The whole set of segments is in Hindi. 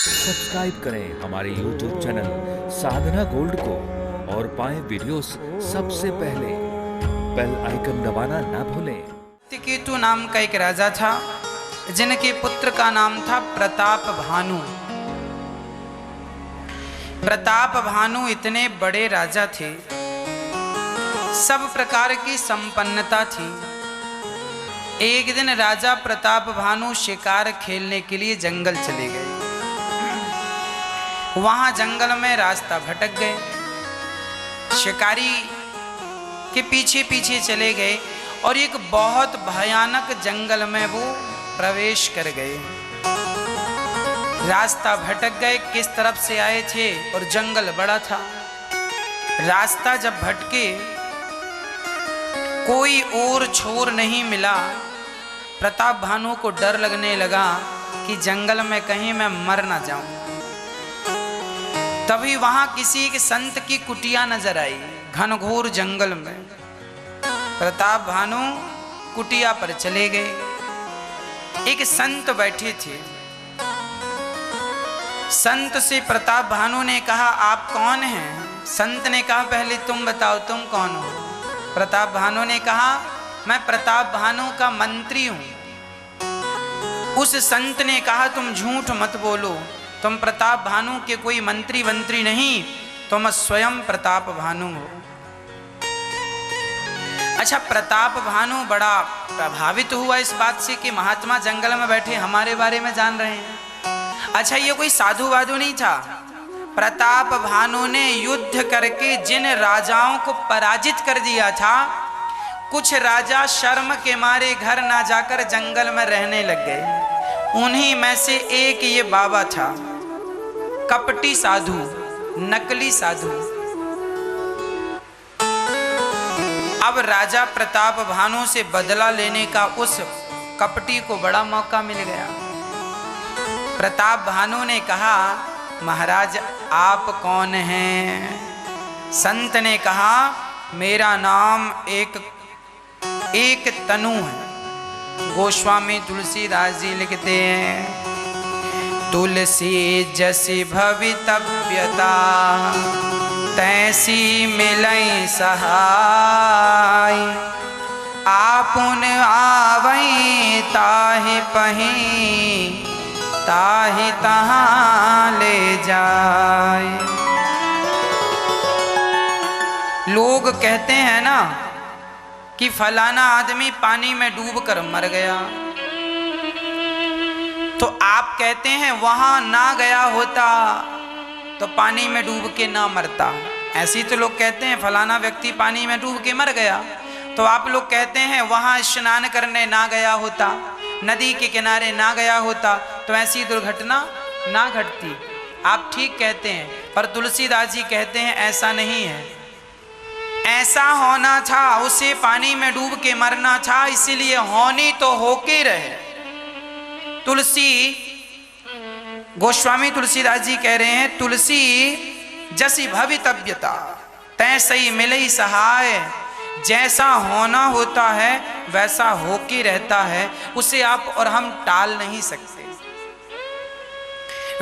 सब्सक्राइब करें हमारे YouTube चैनल साधना गोल्ड को और पाएं वीडियोस सबसे पहले। बेल आइकन दबाना ना भूलें। केतु नाम का एक राजा था जिनके पुत्र का नाम था प्रताप भानु। प्रताप भानु इतने बड़े राजा थे, सब प्रकार की संपन्नता थी। एक दिन राजा प्रताप भानु शिकार खेलने के लिए जंगल चले गए। वहां जंगल में रास्ता भटक गए, शिकारी के पीछे पीछे चले गए और एक बहुत भयानक जंगल में वो प्रवेश कर गए। रास्ता भटक गए, किस तरफ से आए थे और जंगल बड़ा था। रास्ता जब भटके, कोई और छोर नहीं मिला। प्रताप भानु को डर लगने लगा कि जंगल में कहीं मैं मर ना जाऊं। तभी वहां किसी एक संत की कुटिया नजर आई, घनघोर जंगल में। प्रताप भानु कुटिया पर चले गए। एक संत बैठे थे। संत से प्रताप भानु ने कहा, आप कौन हैं? संत ने कहा, पहले तुम बताओ तुम कौन हो? प्रताप भानु ने कहा, मैं प्रताप भानु का मंत्री हूं। उस संत ने कहा, तुम झूठ मत बोलो, तुम प्रताप भानु के कोई मंत्री वंत्री नहीं, तुम स्वयं प्रताप भानु हो। अच्छा, प्रताप भानु बड़ा प्रभावित हुआ इस बात से कि महात्मा जंगल में बैठे हमारे बारे में जान रहे हैं। अच्छा, ये कोई साधु वाधु नहीं था। प्रताप भानु ने युद्ध करके जिन राजाओं को पराजित कर दिया था, कुछ राजा शर्म के मारे घर ना जाकर जंगल में रहने लग गए। उन्हीं में से एक ये बाबा था, कपटी साधु, नकली साधु। अब राजा प्रताप भानु से बदला लेने का उस कपटी को बड़ा मौका मिल गया। प्रताप भानु ने कहा, महाराज आप कौन हैं? संत ने कहा, मेरा नाम एक तनु है। गोस्वामी तुलसीदास जी लिखते हैं, तुलसी जैसी भवितव्यता तैसी मिलई सहाय। आपुन आवई ताहि पही ताहि तहाँ ले जाए। लोग कहते हैं ना कि फलाना आदमी पानी में डूबकर मर गया, तो आप कहते हैं वहां ना गया होता तो पानी में डूब के ना मरता। ऐसी तो लोग कहते हैं, फलाना व्यक्ति पानी में डूब के मर गया, तो आप लोग कहते हैं वहां स्नान करने ना गया होता, नदी के किनारे ना गया होता तो ऐसी दुर्घटना ना घटती। आप ठीक कहते हैं, पर तुलसीदास जी कहते हैं ऐसा नहीं है। ऐसा होना था, उसे पानी में डूब के मरना था, इसीलिए होनी तो होके रहे। तुलसी, गोस्वामी तुलसीदास जी कह रहे हैं, तुलसी जैसी भवितव्यता तैसी मिलई सहाय। जैसा होना होता है वैसा होके रहता है, उसे आप और हम टाल नहीं सकते।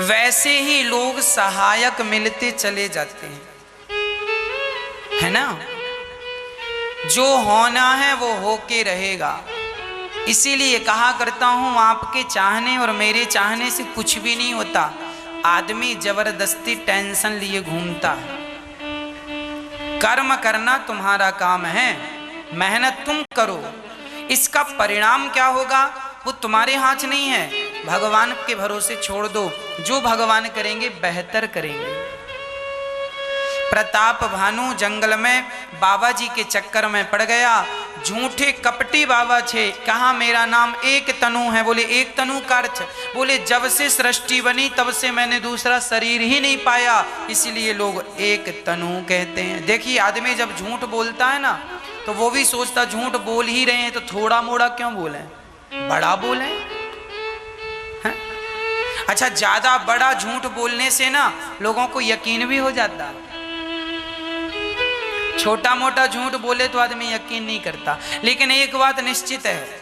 वैसे ही लोग सहायक मिलते चले जाते हैं, है ना? जो होना है वो होके रहेगा। इसीलिए कहा करता हूं, आपके चाहने और मेरे चाहने से कुछ भी नहीं होता। आदमी जबरदस्ती टेंशन लिए घूमता है। कर्म करना तुम्हारा काम है, मेहनत तुम करो, इसका परिणाम क्या होगा वो तुम्हारे हाथ नहीं है, भगवान के भरोसे छोड़ दो। जो भगवान करेंगे बेहतर करेंगे। प्रताप भानु जंगल में बाबा जी के चक्कर में पड़ गया। झूठे कपटी बाबा थे। कहा, मेरा नाम एक तनु है। बोले, एक तनु का अर्थ? बोले, जब से सृष्टि बनी तब से मैंने दूसरा शरीर ही नहीं पाया, इसलिए लोग एक तनु कहते हैं। देखिए, आदमी जब झूठ बोलता है ना, तो वो भी सोचता झूठ बोल ही रहे हैं तो थोड़ा मोड़ा क्यों बोले, बड़ा बोले। अच्छा, ज्यादा बड़ा झूठ बोलने से ना लोगों को यकीन भी हो जाता है। छोटा मोटा झूठ बोले तो आदमी यकीन नहीं करता। लेकिन एक बात निश्चित है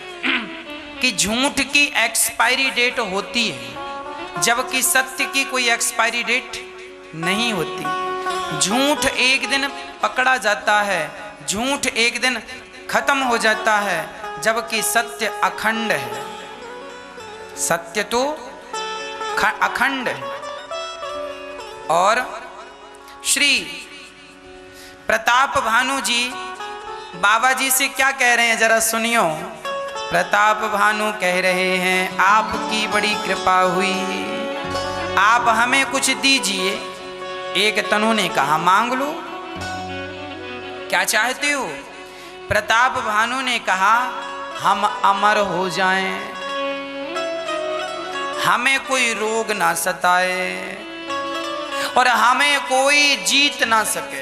कि झूठ की एक्सपायरी डेट होती है। जबकि सत्य की कोई एक्सपायरी डेट नहीं होती। झूठ एक दिन पकड़ा जाता है, झूठ एक दिन खत्म हो जाता है, जबकि सत्य अखंड है। सत्य तो अखंड है। और श्री प्रताप भानु जी बाबा जी से क्या कह रहे हैं, जरा सुनियो। प्रताप भानु कह रहे हैं, आपकी बड़ी कृपा हुई, आप हमें कुछ दीजिए। एक तनु ने कहा, मांग लो, क्या चाहते हो? प्रताप भानु ने कहा, हम अमर हो जाएं, हमें कोई रोग ना सताए और हमें कोई जीत ना सके,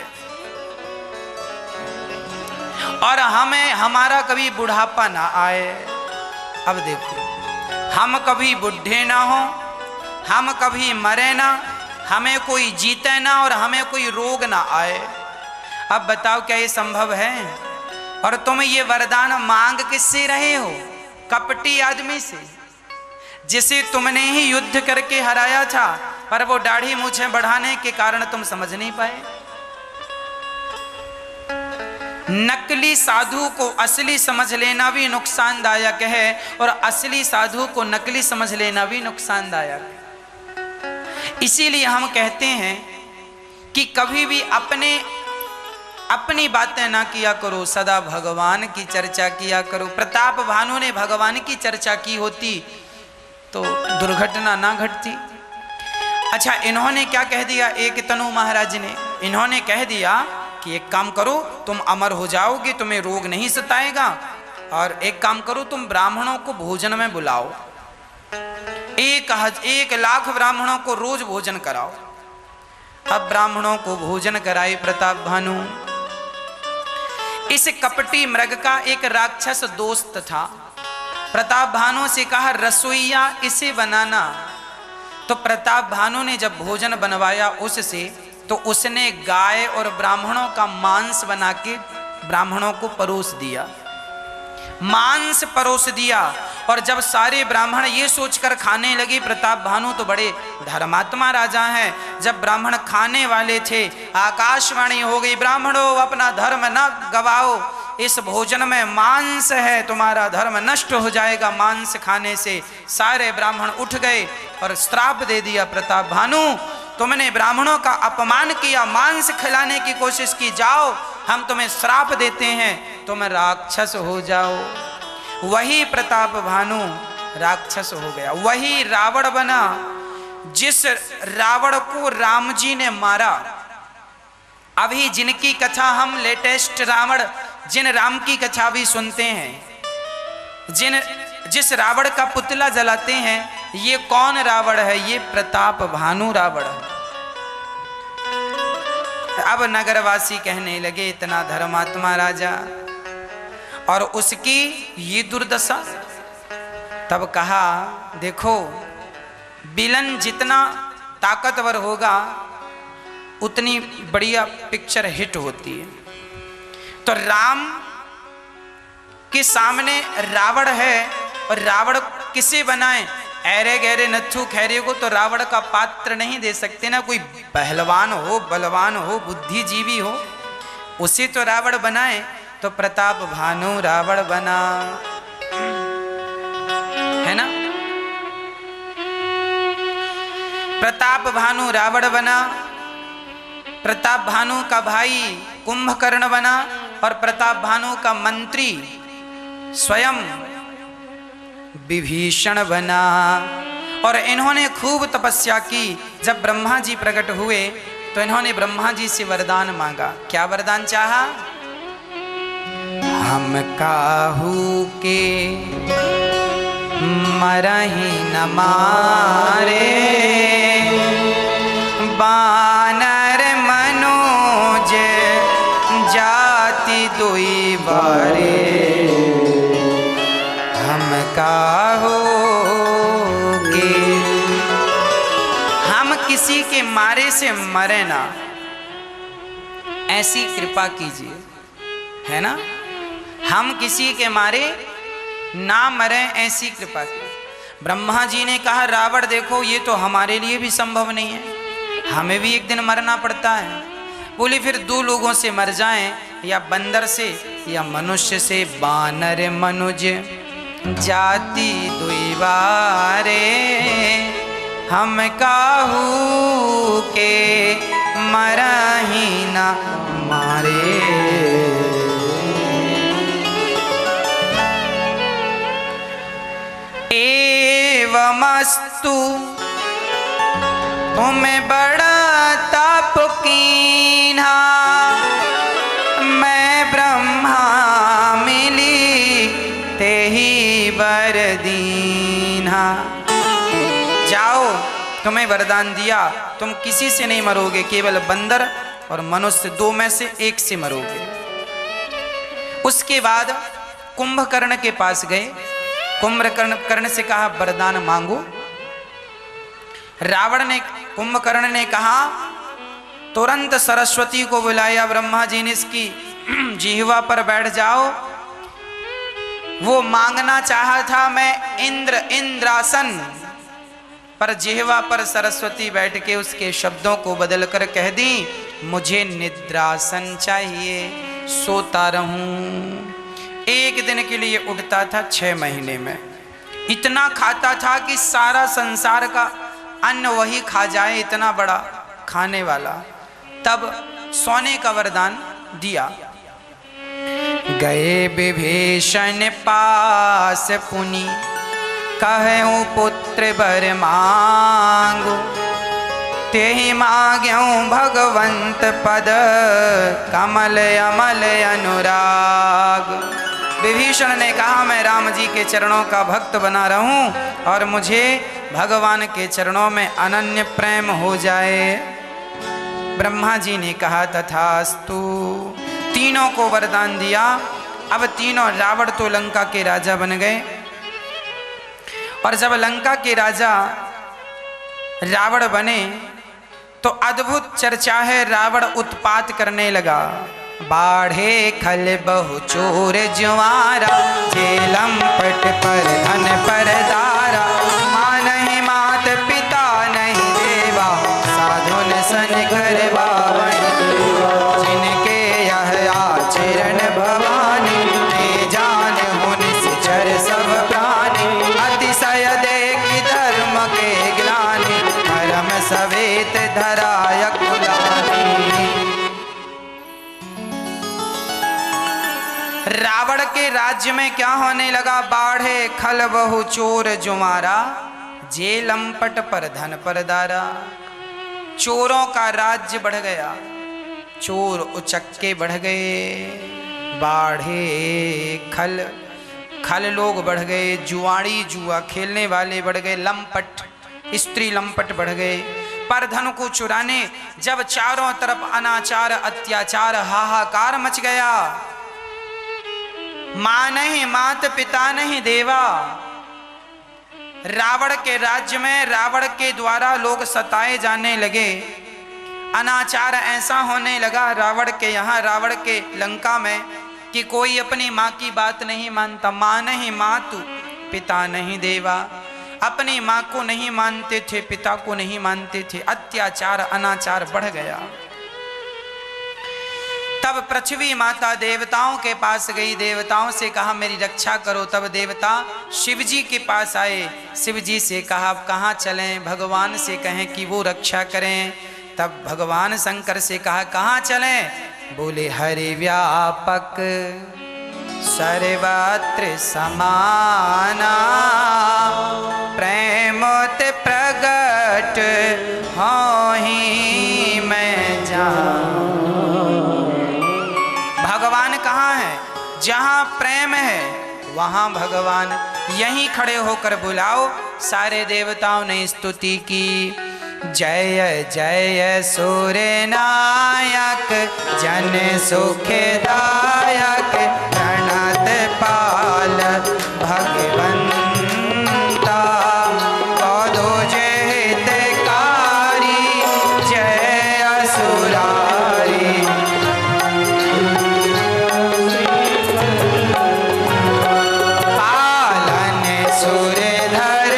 और हमें हमारा कभी बुढ़ापा ना आए। अब देखो, हम कभी बुढ़े ना हो, हम कभी मरे ना, हमें कोई जीते ना और हमें कोई रोग ना आए। अब बताओ क्या ये संभव है? और तुम ये वरदान मांग किससे रहे हो? कपटी आदमी से, जिसे तुमने ही युद्ध करके हराया था, पर वो दाढ़ी मूछें बढ़ाने के कारण तुम समझ नहीं पाए। नकली साधु को असली समझ लेना भी नुकसानदायक है और असली साधु को नकली समझ लेना भी नुकसानदायक है। इसीलिए हम कहते हैं कि कभी भी अपनी बातें ना किया करो, सदा भगवान की चर्चा किया करो। प्रताप भानु ने भगवान की चर्चा की होती तो दुर्घटना ना घटती। अच्छा, इन्होंने क्या कह दिया? एक तनु महाराज ने इन्होंने कह दिया कि एक काम करो, तुम अमर हो जाओगे, तुम्हें रोग नहीं सताएगा, और एक काम करो, तुम ब्राह्मणों को भोजन में बुलाओ, 1,00,000 ब्राह्मणों को रोज भोजन कराओ। अब ब्राह्मणों को भोजन कराए प्रताप भानु। इस कपटी मृग का एक राक्षस दोस्त था। प्रताप भानु से कहा, रसोईया इसे बनाना। तो प्रताप भानु ने जब भोजन बनवाया उससे, तो उसने गाय और ब्राह्मणों का मांस बना के ब्राह्मणों को परोस दिया, मांस परोस दिया। और जब सारे ब्राह्मण ये सोचकर खाने लगे, प्रताप भानु तो बड़े धर्मात्मा राजा हैं, जब ब्राह्मण खाने वाले थे, आकाशवाणी हो गई, ब्राह्मणों अपना धर्म न गवाओ, इस भोजन में मांस है, तुम्हारा धर्म नष्ट हो जाएगा मांस खाने से। सारे ब्राह्मण उठ गए और श्राप दे दिया, प्रताप भानु तुमने ब्राह्मणों का अपमान किया, मांस खिलाने की कोशिश की, जाओ हम तुम्हें श्राप देते हैं, तुम राक्षस हो जाओ। वही प्रताप भानु राक्षस हो गया, वही रावण बना जिस रावण को राम जी ने मारा। अभी जिनकी कथा हम लेटेस्ट रावण, जिन राम की कथा भी सुनते हैं, जिस रावण का पुतला जलाते हैं, ये कौन रावण है? ये प्रताप भानु रावण है। अब नगरवासी कहने लगे, इतना धर्मात्मा राजा और उसकी ये दुर्दशा। तब कहा, देखो विलन जितना ताकतवर होगा उतनी बढ़िया पिक्चर हिट होती है। तो राम के सामने रावण है, और रावण किसे बनाए? ऐरे गहरे नत्थु खैरे को तो रावण का पात्र नहीं दे सकते ना, कोई पहलवान हो, बलवान हो, बुद्धिजीवी हो, उसे तो रावण बनाए। तो प्रताप भानु रावण बना, है ना? प्रताप भानु रावण बना, प्रताप भानु का भाई कुंभकर्ण बना, और प्रताप भानु का मंत्री स्वयं विभीषण बना। और इन्होंने खूब तपस्या की। जब ब्रह्मा जी प्रकट हुए तो इन्होंने ब्रह्मा जी से वरदान मांगा। क्या वरदान चाहा? हम काहू के मरहि न मारे, बानर मनोज जाति दुई बारे, हम काहू के, हम किसी के मारे से मरे ना, ऐसी कृपा कीजिए, है ना? हम किसी के मारे ना मरे, ऐसी कृपा की। ब्रह्मा जी ने कहा रावण देखो ये तो हमारे लिए भी संभव नहीं है, हमें भी एक दिन मरना पड़ता है। बोले फिर दो लोगों से मर जाएं, या बंदर से या मनुष्य से। बानर मनुज जाति दुई बारे, हम काहू के मरही न मारे। एवमस्तु तुम्हें बड़ा तप कीन्हा, मैं ब्रह्मा मिली तेहि वर दीन्हा। जाओ तुम्हें वरदान दिया, तुम किसी से नहीं मरोगे, केवल बंदर और मनुष्य दो में से एक से मरोगे। उसके बाद कुंभकर्ण के पास गए, कुंभकर्ण से कहा वरदान मांगो। कुंभकर्ण ने कहा तुरंत सरस्वती को बुलाया। ब्रह्मा जी ने इसकी जिह्वा पर बैठ जाओ। वो मांगना चाहा था मैं इंद्रासन, पर जिह्वा पर सरस्वती बैठ के उसके शब्दों को बदल कर कह दी मुझे निद्रासन चाहिए, सोता रहूं। एक दिन के लिए उठता था 6 महीने में, इतना खाता था कि सारा संसार का अन्न वही खा जाए, इतना बड़ा खाने वाला। तब सोने का वरदान दिया। गए विभीषण पास पुनि, कहूँ पुत्र वर मांगो, तेहि मांग्यऊ भगवंत पद, कमल अमल अनुराग। विभीषण ने कहा मैं राम जी के चरणों का भक्त बना रहूं और मुझे भगवान के चरणों में अनन्य प्रेम हो जाए। ब्रह्मा जी ने कहा तथास्तु। तीनों को वरदान दिया। अब तीनों, रावण तो लंका के राजा बन गए, और जब लंका के राजा रावण बने तो अद्भुत चर्चा है, रावण उत्पात करने लगा। बाढ़े खल बहु चोर जुआरा, जेलम पट पर धन पर दारा, माँ नहीं मात पिता नहीं देवा, साधुन सन घर बावन, जिनके यह आचरण भवानी, ते जान हुन सिचर सब प्राणी, अतिशय देख धर्म के ग्लानि, धर्म सवेत धराय कुलानी। रावण के राज्य में क्या होने लगा? बाढ़े खल बहु चोर जुमारा, जेलम पट पर धन पर दारा। चोरों का राज्य बढ़ गया, चोर उचक्के बढ़ गए। बाढ़े खल लोग बढ़ गए, जुआड़ी जुआ खेलने वाले बढ़ गए, लंपट स्त्री लंपट बढ़ गए। पर धन को चुराने जब चारों तरफ अनाचार अत्याचार हाहाकार मच गया, मां नहीं मात पिता नहीं देवा। रावण के राज्य में रावण के द्वारा लोग सताए जाने लगे, अनाचार ऐसा होने लगा रावण के यहाँ, रावण के लंका में, कि कोई अपनी माँ की बात नहीं मानता। माँ नहीं मातु पिता नहीं देवा, अपनी माँ को नहीं मानते थे, पिता को नहीं मानते थे। अत्याचार अनाचार बढ़ गया। तब पृथ्वी माता देवताओं के पास गई, देवताओं से कहा मेरी रक्षा करो। तब देवता शिव जी के पास आए, शिव जी से कहा अब कहाँ चलें? भगवान से कहें कि वो रक्षा करें। तब भगवान शंकर से कहा कहाँ चलें? बोले हरि व्यापक सर्वत्र समाना, प्रेमोत प्रगट होहि मैं जाऊं। भगवान कहाँ है? जहाँ प्रेम है वहाँ भगवान। यहीं खड़े होकर बुलाओ। सारे देवताओं ने स्तुति की। जय जय सूर्य नायक, जन सुखदायक, प्रणत पाल भगवंता, कौदो हितकारी, जय असुरारी। पालन सुर धर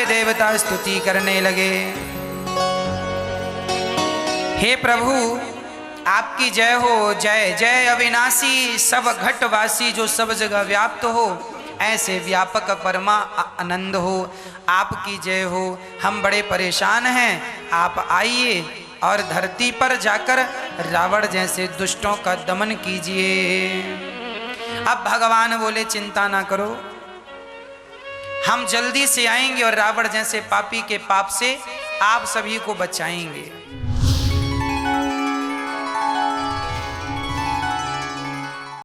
सारे देवता स्तुति करने लगे। हे प्रभु आपकी जय हो, जय जय अविनाशी, सब घटवासी जो सब जगह व्याप्त हो, ऐसे व्यापक परमा आनंद हो, आपकी जय हो। हम बड़े परेशान हैं, आप आइए और धरती पर जाकर रावण जैसे दुष्टों का दमन कीजिए। अब भगवान बोले चिंता ना करो, हम जल्दी से आएंगे और रावण जैसे पापी के पाप से आप सभी को बचाएंगे।